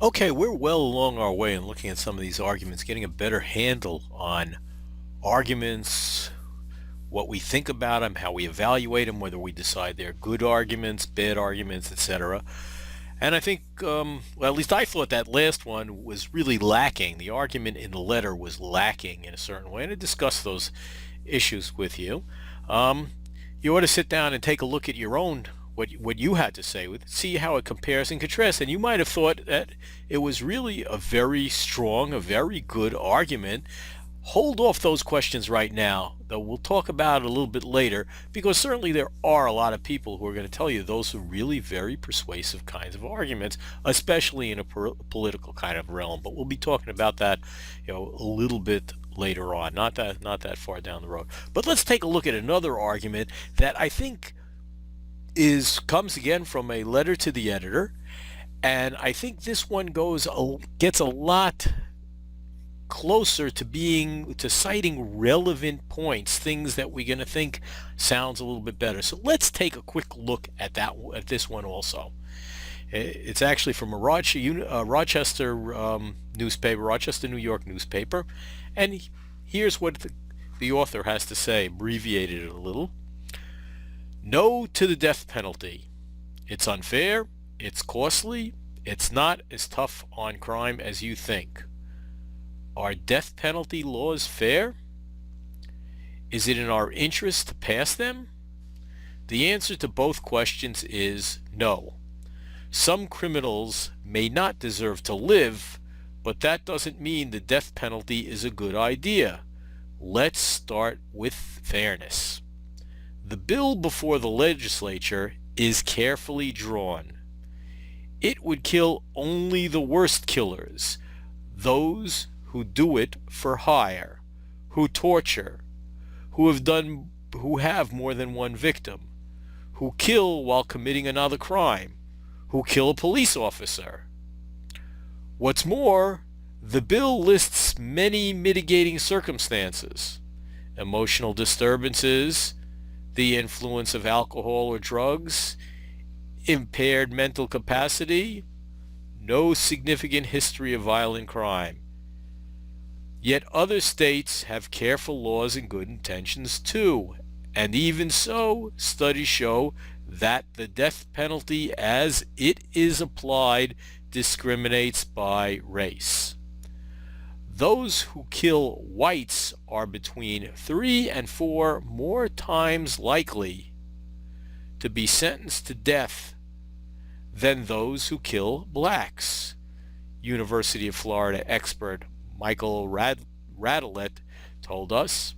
Okay, we're well along our way in looking at some of these arguments, getting a better handle on arguments, what we think about them, how we evaluate them, whether we decide they're good arguments, bad arguments, etc. And I think, well, at least I thought that last one was really lacking. The argument in the letter was lacking in a certain way, and I discussed those issues with you. Um, you ought to sit down and take a look at your own what you had to say with see how it compares and contrasts. And you might have thought that it was really a very strong, a very good argument. Hold off those questions right now, though we'll talk about it a little bit later, because certainly there are a lot of people who are going to tell you those are really very persuasive kinds of arguments, especially in a political kind of realm. But we'll be talking about that, a little bit later on, not that far down the road. But let's take a look at another argument that I think is comes again from a letter to the editor, and I think this one gets a lot closer to being to citing relevant points, things that we're going to think sounds a little bit better. So let's take a quick look at this one also. It's actually from a Rochester newspaper, Rochester, New York newspaper, and here's what the author has to say, abbreviated it a little. No to the death penalty. It's unfair, it's costly, it's not as tough on crime as you think. Are death penalty laws fair? Is it in our interest to pass them? The answer to both questions is no. Some criminals may not deserve to live, but that doesn't mean the death penalty is a good idea. Let's start with fairness. The bill before the legislature is carefully drawn. It would kill only the worst killers, those who do it for hire, who torture, who have more than one victim, who kill while committing another crime, who kill a police officer. What's more, the bill lists many mitigating circumstances: emotional disturbances, the influence of alcohol or drugs, impaired mental capacity, no significant history of violent crime. Yet other states have careful laws and good intentions too, and even so, studies show that the death penalty as it is applied discriminates by race. Those who kill whites are between 3 and 4 more times likely to be sentenced to death than those who kill blacks. University of Florida expert Michael Radelet told us.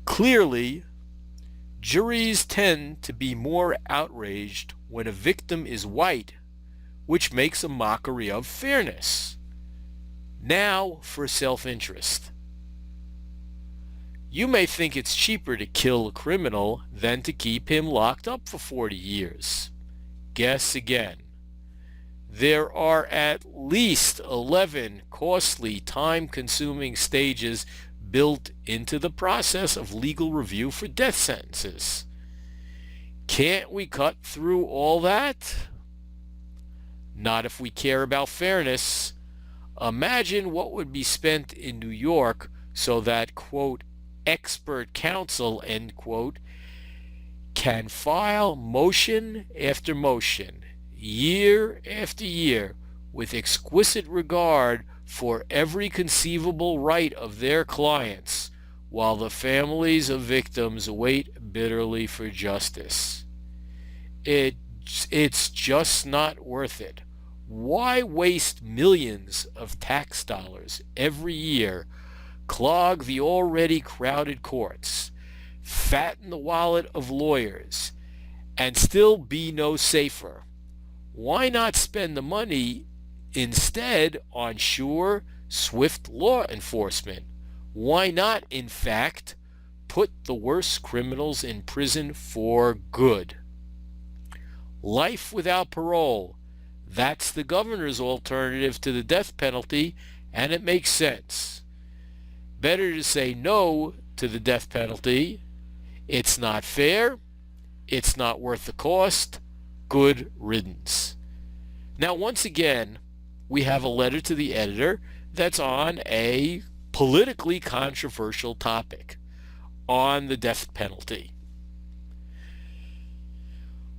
Clearly, juries tend to be more outraged when a victim is white, which makes a mockery of fairness. Now for self-interest. You may think it's cheaper to kill a criminal than to keep him locked up for 40 years. Guess again. There are at least 11 costly, time-consuming stages built into the process of legal review for death sentences. Can't we cut through all that? Not if we care about fairness. Imagine what would be spent in New York so that, quote, expert counsel, end quote, can file motion after motion, year after year, with exquisite regard for every conceivable right of their clients, while the families of victims wait bitterly for justice. It's just not worth it. Why waste millions of tax dollars every year, clog the already crowded courts, fatten the wallet of lawyers, and still be no safer? Why not spend the money instead on sure, swift law enforcement? Why not, in fact, put the worst criminals in prison for good? Life without parole. That's the governor's alternative to the death penalty, and it makes sense. Better to say no to the death penalty. It's not fair. It's not worth the cost. Good riddance. Now, once again, we have a letter to the editor that's on a politically controversial topic, on the death penalty.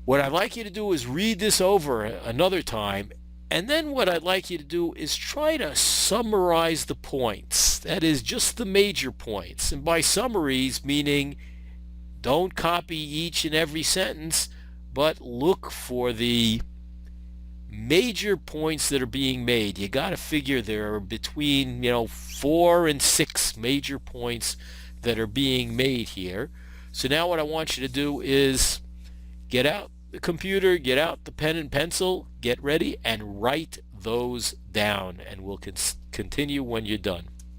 What I'd like you to do is read this over another time, and then what I'd like you to do is try to summarize the points. That is, just the major points. And by summaries, meaning don't copy each and every sentence, but look for the major points that are being made. You got to figure there are between 4 and 6 major points that are being made here. So now what I want you to do is get out the computer, get out the pen and pencil, get ready, and write those down, and we'll continue when you're done.